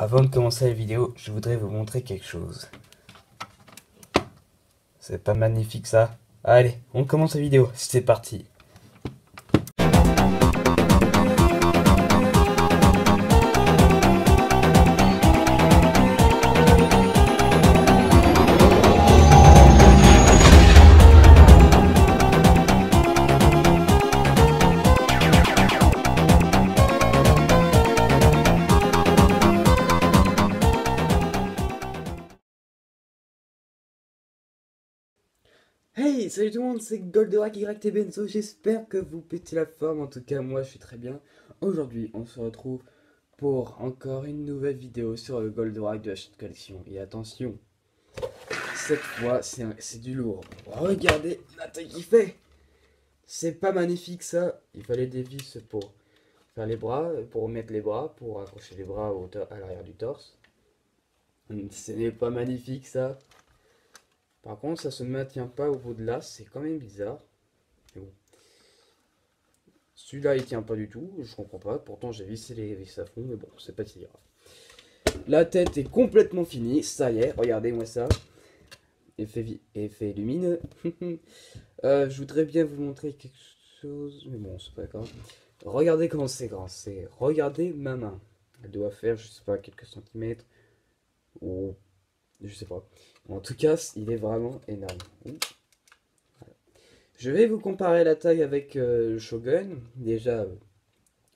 Avant de commencer la vidéo, je voudrais vous montrer quelque chose. C'est pas magnifique ça? Allez, on commence la vidéo, c'est parti. Hey, salut tout le monde, c'est Goldorak YT Benzo, j'espère que vous pétez la forme, en tout cas moi je suis très bien. Aujourd'hui on se retrouve pour encore une nouvelle vidéo sur le Goldorak de la chaîne collection. Et attention, cette fois c'est du lourd. Regardez la taille qu'il fait. C'est pas magnifique ça. Il fallait des vis pour faire les bras, pour mettre les bras, pour accrocher les bras à l'arrière du torse. Ce n'est pas magnifique ça. Par contre, ça se maintient pas au bout de là, c'est quand même bizarre. Mais bon. Celui-là, il tient pas du tout, je comprends pas. Pourtant, j'ai vissé les vis à fond, mais bon, c'est pas si grave. La tête est complètement finie, ça y est, regardez-moi ça. Effet lumineux. Je voudrais bien vous montrer quelque chose, mais bon, c'est pas grave. Regardez comment c'est grand, regardez ma main. Elle doit faire, je sais pas, quelques centimètres. Ou je sais pas. En tout cas, il est vraiment énorme. Voilà. Je vais vous comparer la taille avec le Shogun. Déjà,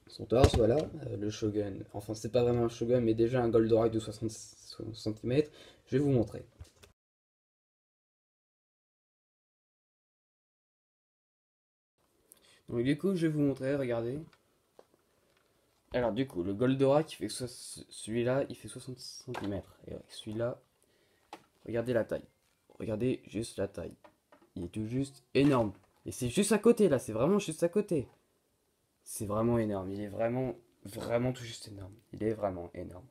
son torse, voilà. Le Shogun. Enfin, c'est pas vraiment un Shogun, mais déjà un Goldorak de 60 cm. Je vais vous montrer. Donc, du coup, je vais vous montrer, regardez. Alors, du coup, le Goldorak, celui-là, il fait 60 cm. Et celui-là, regardez la taille. Regardez juste la taille. Il est tout juste énorme. Et c'est juste à côté là, c'est vraiment juste à côté. C'est vraiment énorme, il est vraiment tout juste énorme. Il est vraiment énorme.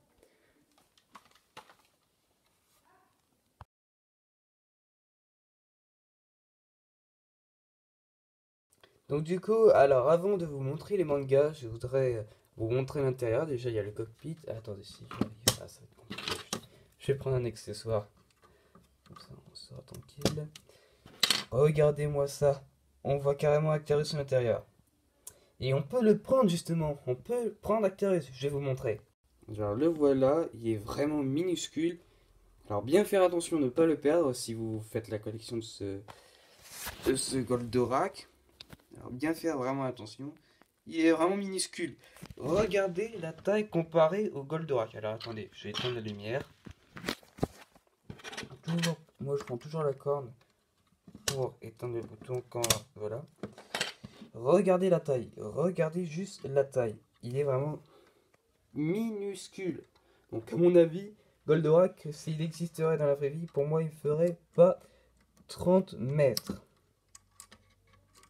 Donc du coup, alors avant de vous montrer les mangas, je voudrais vous montrer l'intérieur. Déjà il y a le cockpit. Ah, attendez, si j'arrive, ça va être compliqué. Je vais prendre un accessoire. Comme ça on sera tranquille. Regardez-moi ça. On voit carrément Actarus à l'intérieur. Et on peut le prendre justement. On peut prendre Actarus. Je vais vous montrer. Alors le voilà, il est vraiment minuscule. Alors bien faire attention de ne pas le perdre si vous faites la collection de ce Goldorak. Alors bien faire vraiment attention. Il est vraiment minuscule. Regardez la taille comparée au Goldorak. Alors attendez, je vais éteindre la lumière. Moi je prends toujours la corne pour éteindre le bouton quand... Voilà. Regardez la taille. Regardez juste la taille. Il est vraiment minuscule. Donc à mon avis, Goldorak, s'il existerait dans la vraie vie, pour moi il ferait pas 30 mètres.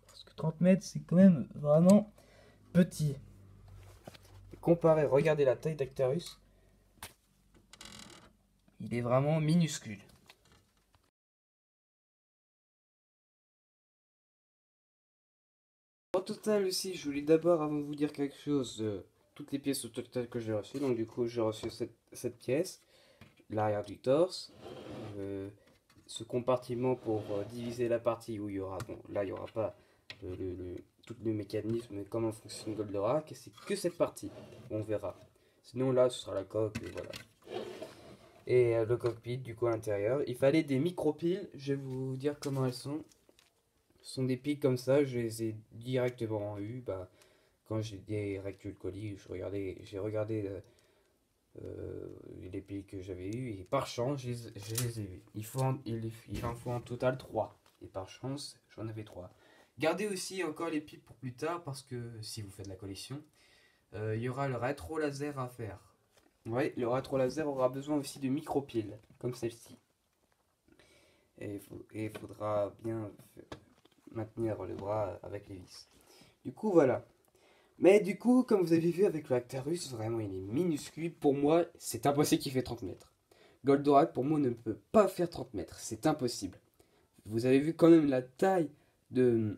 Parce que 30 mètres c'est quand même vraiment petit. Comparé, regardez la taille d'Actarus. Il est vraiment minuscule. Au total aussi, je voulais d'abord, avant de vous dire quelque chose, toutes les pièces au total que j'ai reçues. Donc du coup, j'ai reçu cette pièce, l'arrière du torse, ce compartiment pour diviser la partie où il y aura, bon là il n'y aura pas tout le mécanisme, mais comment fonctionne Goldorak, et c'est que cette partie, on verra. Sinon là, ce sera la coque, et voilà. Et le cockpit du coup à l'intérieur. Il fallait des micro-piles, je vais vous dire comment elles sont. Ce sont des piles comme ça, je les ai directement eues. Bah, quand j'ai directé le colis, j'ai regardé les piles que j'avais eues et par chance, je les ai eues. Il en faut en total 3. Et par chance, j'en avais 3. Gardez aussi encore les piles pour plus tard parce que si vous faites la collection, il y aura le rétro laser à faire. Ouais, le rétro laser aura besoin aussi de micro-piles, comme celle-ci. Et il faudra bien maintenir le bras avec les vis. Du coup, voilà. Mais du coup, comme vous avez vu avec le Actarus, vraiment il est minuscule. Pour moi, c'est impossible qu'il fait 30 mètres. Goldorak, pour moi, ne peut pas faire 30 mètres. C'est impossible. Vous avez vu quand même la taille de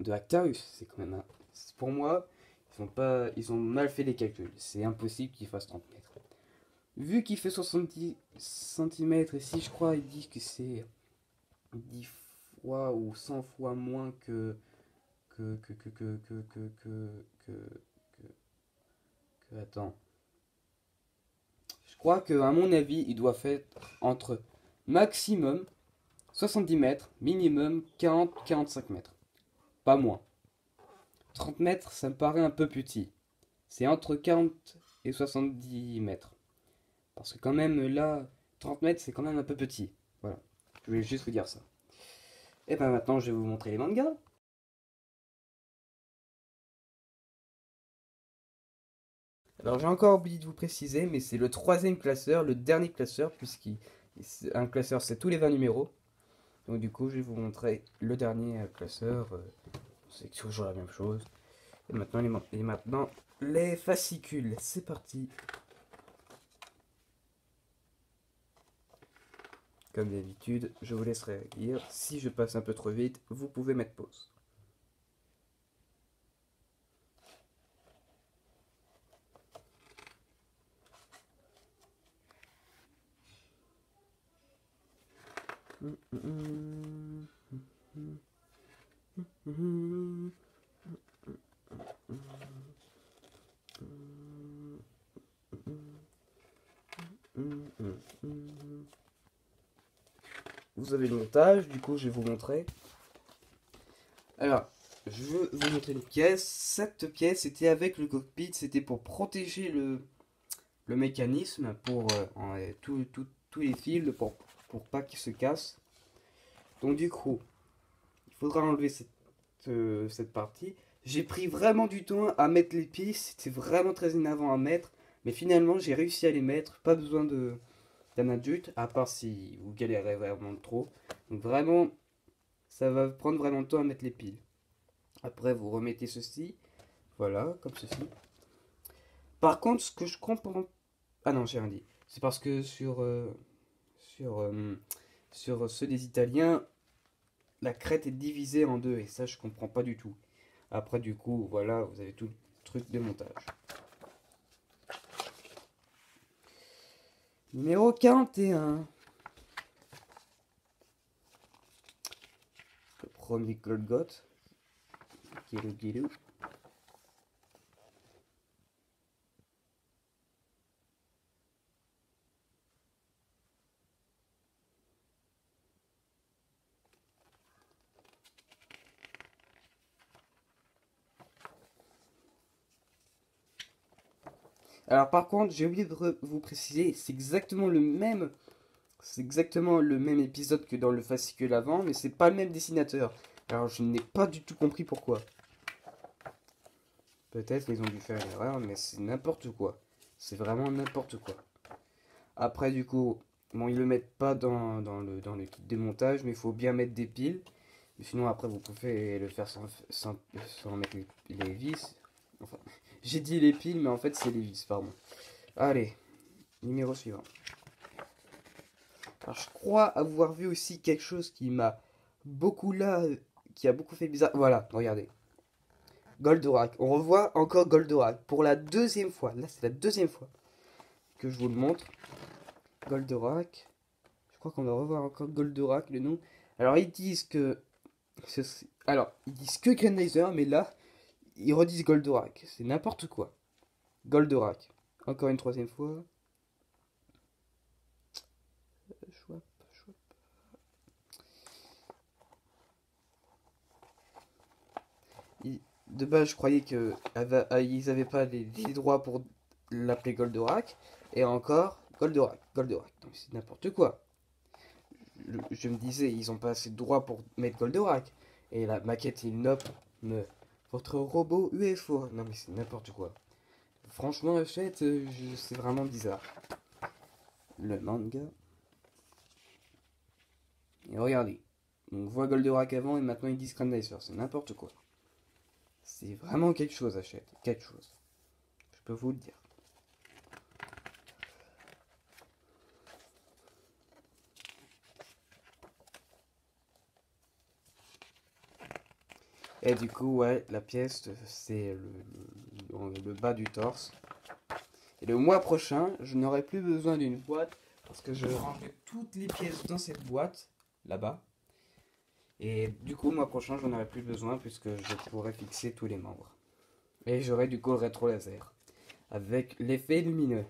Actarus. C'est quand même pour moi, ils ont mal fait les calculs. C'est impossible qu'il fasse 30 mètres. Vu qu'il fait 70 centimètres, et si je crois, il dit que c'est 10 fois ou 100 fois moins attends. Je crois que, à mon avis, il doit faire entre maximum 70 mètres, minimum 40-45 mètres. Pas moins. 30 mètres, ça me paraît un peu petit. C'est entre 40 et 70 mètres. Parce que quand même, là, 30 mètres, c'est quand même un peu petit. Voilà. Je voulais juste vous dire ça. Et ben maintenant, je vais vous montrer les mangas. Alors j'ai encore oublié de vous préciser, mais c'est le troisième classeur, le dernier classeur, un classeur c'est tous les 20 numéros. Donc du coup je vais vous montrer le dernier classeur, c'est toujours la même chose. Et maintenant les fascicules, c'est parti. Comme d'habitude, je vous laisserai lire. Si je passe un peu trop vite, vous pouvez mettre pause. Vous avez le montage, du coup je vais vous montrer. Alors, je veux vous montrer une pièce. Cette pièce était avec le cockpit, c'était pour protéger le mécanisme, pour tous les fils, pour pas qu'ils se cassent. Donc du coup, il faudra enlever cette partie. J'ai pris vraiment du temps à mettre les pieds, c'était vraiment très énervant à mettre. Mais finalement, j'ai réussi à les mettre, pas besoin d'un adulte, à part si vous galérez vraiment trop. Donc vraiment, ça va prendre vraiment de temps à mettre les piles. Après, vous remettez ceci, voilà, comme ceci. Par contre, ce que je comprends... Ah non, j'ai rien dit. C'est parce que sur, euh, sur ceux des Italiens, la crête est divisée en deux, et ça, je comprends pas du tout. Après, du coup, voilà, vous avez tout le truc de montage. Numéro 41. Le premier Golgoth. Guilou, guilou. Alors par contre, j'ai oublié de vous préciser, c'est exactement le même épisode que dans le fascicule avant, mais c'est pas le même dessinateur. Alors je n'ai pas du tout compris pourquoi. Peut-être qu'ils ont dû faire une erreur, mais c'est n'importe quoi. C'est vraiment n'importe quoi. Après du coup, bon ils le mettent pas dans le kit de montage, mais il faut bien mettre des piles. Sinon après vous pouvez le faire sans mettre les vis. Enfin, j'ai dit les piles, mais en fait c'est les vis, pardon. Allez, numéro suivant. Alors je crois avoir vu aussi quelque chose qui m'a beaucoup là, qui a beaucoup fait bizarre. Voilà, regardez. Goldorak. On revoit encore Goldorak pour la deuxième fois. Là c'est la deuxième fois que je vous le montre. Goldorak. Je crois qu'on va revoir encore Goldorak, le nom. Alors ils disent que... Alors, ils disent que Grenadier, mais là, ils redisent Goldorak. C'est n'importe quoi. Goldorak. Encore une troisième fois. Chouap, chouap. De base, je croyais que ils avaient pas les droits pour l'appeler Goldorak. Et encore, Goldorak, Goldorak. Donc c'est n'importe quoi. Je me disais, ils ont pas assez de droits pour mettre Goldorak. Et la maquette, il nope. Votre robot UFO. Non mais c'est n'importe quoi. Franchement, Hachette, c'est vraiment bizarre. Le manga. Et regardez. On voit Goldorak avant et maintenant ils disent Grandizer. C'est n'importe quoi. C'est vraiment quelque chose, Hachette. Quelque chose. Je peux vous le dire. Et du coup, ouais, la pièce, c'est le bas du torse. Et le mois prochain, je n'aurai plus besoin d'une boîte parce que je rangerai toutes les pièces dans cette boîte, là-bas. Et du coup, le mois prochain, j'en aurai plus besoin puisque je pourrai fixer tous les membres. Et j'aurai du coup le rétro laser avec l'effet lumineux.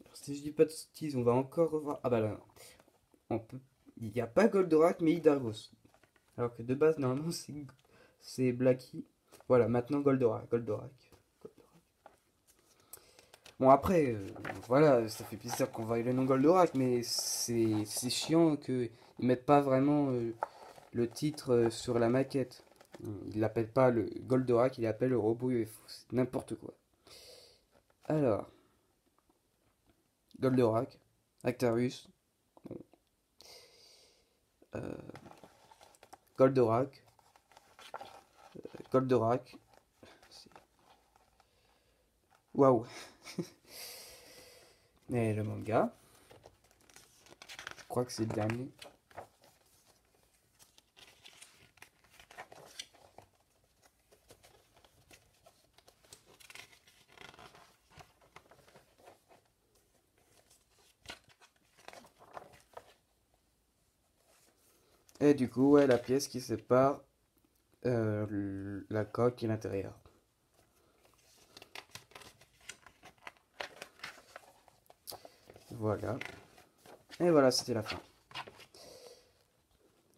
Alors, si je dis pas de bêtises, on va encore revoir. Ah bah là, non. On peut... Il n'y a pas Goldorak mais Hydargos. Alors que de base, normalement, c'est Blacky. Voilà, maintenant Goldorak. Bon, après, voilà, ça fait plaisir qu'on vaille le nom Goldorak, mais c'est chiant qu'ils mettent pas vraiment le titre sur la maquette. Ils l'appellent pas le Goldorak, ils l'appellent le robot UFO. C'est n'importe quoi. Alors, Goldorak, Actarus, bon, euh, Goldorak, Goldorak. Waouh! Et le manga, je crois que c'est le dernier. Et du coup, ouais, la pièce qui sépare la coque et l'intérieur. Voilà. Et voilà, c'était la fin.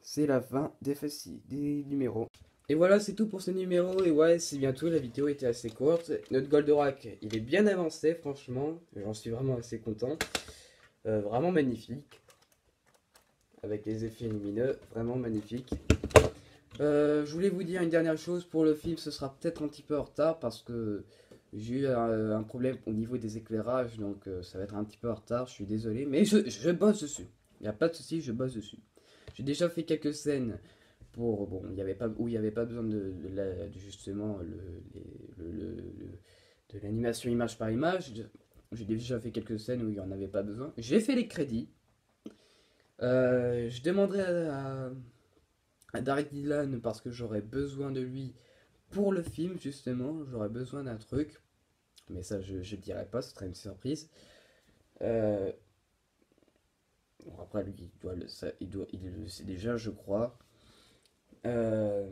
C'est la fin des numéros. Et voilà, c'est tout pour ce numéro. Et ouais, c'est bientôt. La vidéo était assez courte. Notre Goldorak, il est bien avancé, franchement. J'en suis vraiment assez content. Vraiment magnifique. Avec les effets lumineux, vraiment magnifique. Je voulais vous dire une dernière chose. Pour le film, ce sera peut-être un petit peu en retard parce que j'ai eu un problème au niveau des éclairages. Donc ça va être un petit peu en retard. Je suis désolé. Mais je bosse dessus. Il n'y a pas de souci, je bosse dessus. J'ai déjà fait quelques scènes pour bon, il y avait pas où il n'y avait pas besoin de justement de l'animation image par image. J'ai déjà fait quelques scènes où il n'y en avait pas besoin. J'ai fait les crédits. Je demanderai à Derek Dylan parce que j'aurais besoin de lui pour le film justement. J'aurais besoin d'un truc, mais ça je ne dirai pas, ce serait une surprise. Euh, bon, après lui il le sait déjà je crois. Euh,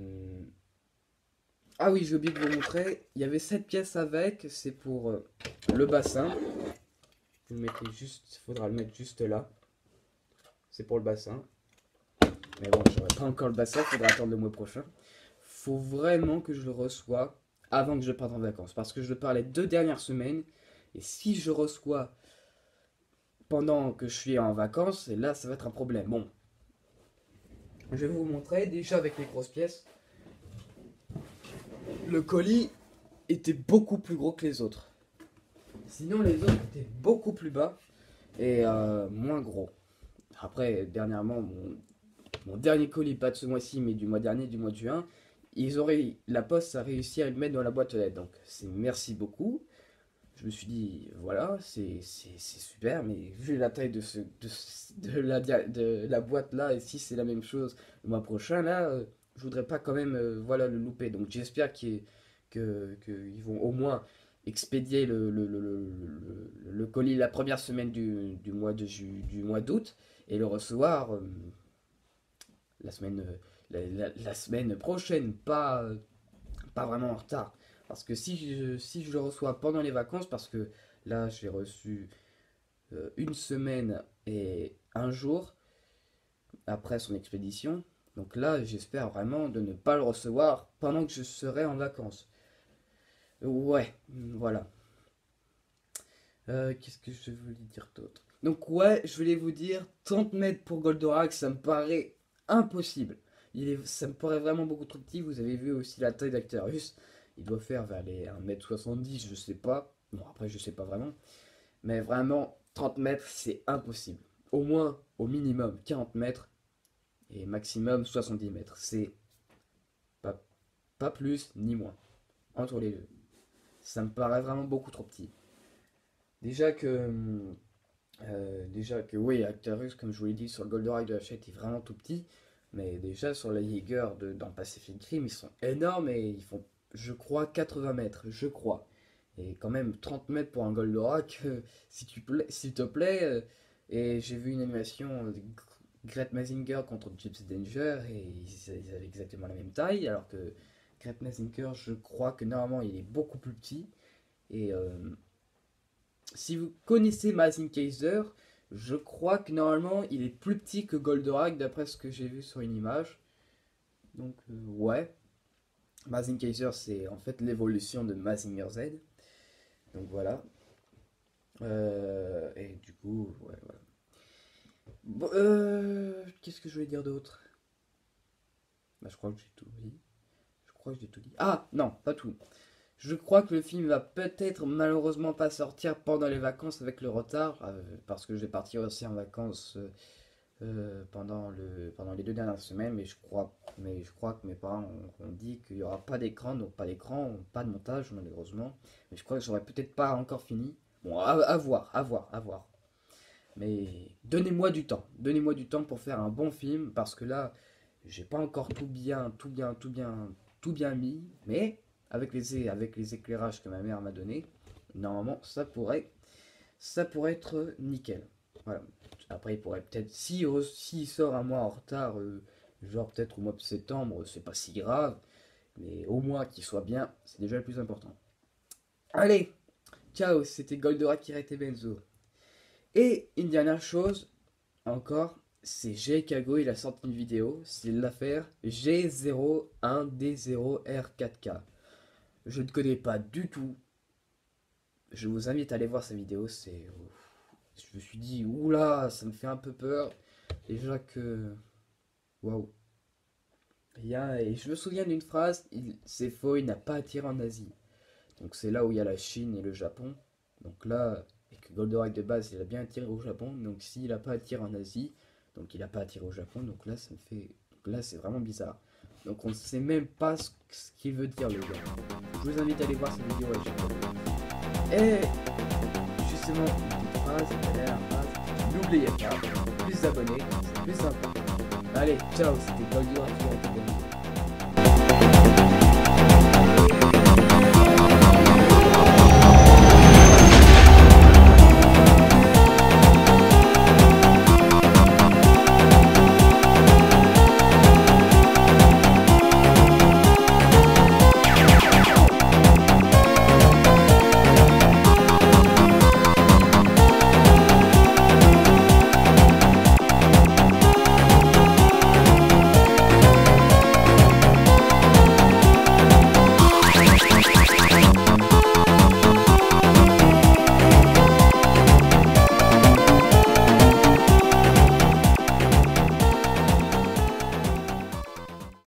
Ah oui, j'ai oublié de vous montrer. Il y avait cette pièce avec, c'est pour le bassin. Vous le mettez juste, faudra le mettre juste là. C'est pour le bassin. Mais bon, j'aurai pas encore le bassin, faudra attendre le mois prochain. Faut vraiment que je le reçois avant que je parte en vacances. Parce que je le pars les 2 dernières semaines. Et si je reçois pendant que je suis en vacances, et là ça va être un problème. Bon, je vais vous montrer déjà avec les grosses pièces. Le colis était beaucoup plus gros que les autres. Sinon, les autres étaient beaucoup plus bas et moins gros. Après, dernièrement, mon dernier colis, pas de ce mois-ci, mais du mois dernier, du mois de juin, la poste a réussi à le mettre dans la boîte aux lettres. Donc, c'est merci beaucoup. Je me suis dit, voilà, c'est super, mais vu la taille de la boîte là, et si c'est la même chose le mois prochain, là, je voudrais pas quand même voilà, le louper. Donc, j'espère qu'ils vont au moins expédier le colis la première semaine du mois d'août et le recevoir la semaine, la semaine prochaine, pas vraiment en retard. Parce que si je le reçois pendant les vacances, parce que là j'ai reçu une semaine et un jour après son expédition, donc là j'espère vraiment de ne pas le recevoir pendant que je serai en vacances. Ouais, voilà. Qu'est-ce que je voulais dire d'autre? Donc ouais, je voulais vous dire, 30 mètres pour Goldorak, ça me paraît impossible. Ça me paraît vraiment beaucoup trop petit. Vous avez vu aussi la taille d'Actarus. Il doit faire vers les 1m70, je sais pas. Bon, après, je sais pas vraiment. Mais vraiment, 30 mètres, c'est impossible. Au moins, au minimum, 40 mètres. Et maximum, 70 mètres. C'est pas, pas plus ni moins. Entre les deux. Ça me paraît vraiment beaucoup trop petit. Déjà que oui, Actarus, comme je vous l'ai dit, sur le Goldorak de Hachette, est vraiment tout petit. Mais déjà, sur les Jaeger dans Pacific Rim, ils sont énormes et ils font je crois 80 mètres, je crois. Et quand même 30 mètres pour un Goldorak, s'il te plaît. Et j'ai vu une animation de Gret Mazinger contre Gypsy Danger et ils avaient exactement la même taille, alors que Gret Mazinger, je crois que normalement il est beaucoup plus petit. Et si vous connaissez Mazing Kaiser, je crois que normalement il est plus petit que Goldorak d'après ce que j'ai vu sur une image. Donc ouais, Mazing Kaiser c'est en fait l'évolution de Mazinger Z. Donc voilà. Et du coup, ouais, voilà. Bon, qu'est-ce que je voulais dire d'autre? Bah, je crois que j'ai tout dit. Je crois que j'ai tout dit. Ah, non, pas tout. Je crois que le film va peut-être malheureusement pas sortir pendant les vacances avec le retard, parce que je vais partir aussi en vacances pendant les 2 dernières semaines, mais je crois que mes parents ont dit qu'il n'y aura pas d'écran, donc pas d'écran, pas de montage malheureusement. Mais je crois que j'aurais peut-être pas encore fini. Bon, à voir, à voir, à voir. Mais donnez-moi du temps pour faire un bon film, parce que là, j'ai pas encore tout bien mis, mais avec les éclairages que ma mère m'a donné, normalement, ça pourrait être nickel. Voilà. Après, il pourrait peut-être, s'il sort un mois en retard, genre peut-être au mois de septembre, c'est pas si grave, mais au moins qu'il soit bien, c'est déjà le plus important. Allez, ciao, c'était Goldorak qui et Benzo. Et une dernière chose, encore, c'est Kago, il a sorti une vidéo, c'est l'affaire G01D0R4K. Je ne connais pas du tout. Je vous invite à aller voir sa vidéo, je me suis dit, oula, ça me fait un peu peur. Déjà que... Waouh. Et je me souviens d'une phrase, c'est faux, il n'a pas attiré en Asie. Donc c'est là où il y a la Chine et le Japon. Donc là, et que Goldorak de base, il a bien attiré au Japon. Donc s'il n'a pas attiré en Asie, donc il n'a pas attiré au Japon. Donc là, ça me fait... Donc là, c'est vraiment bizarre. Donc on ne sait même pas ce qu'il veut dire le gars. Je vous invite à aller voir cette vidéo. Et justement, une petite phrase, la dernière phrase. N'oubliez pas, plus d'abonnés, c'est plus sympa. Allez, ciao, c'était Goldorak qui a été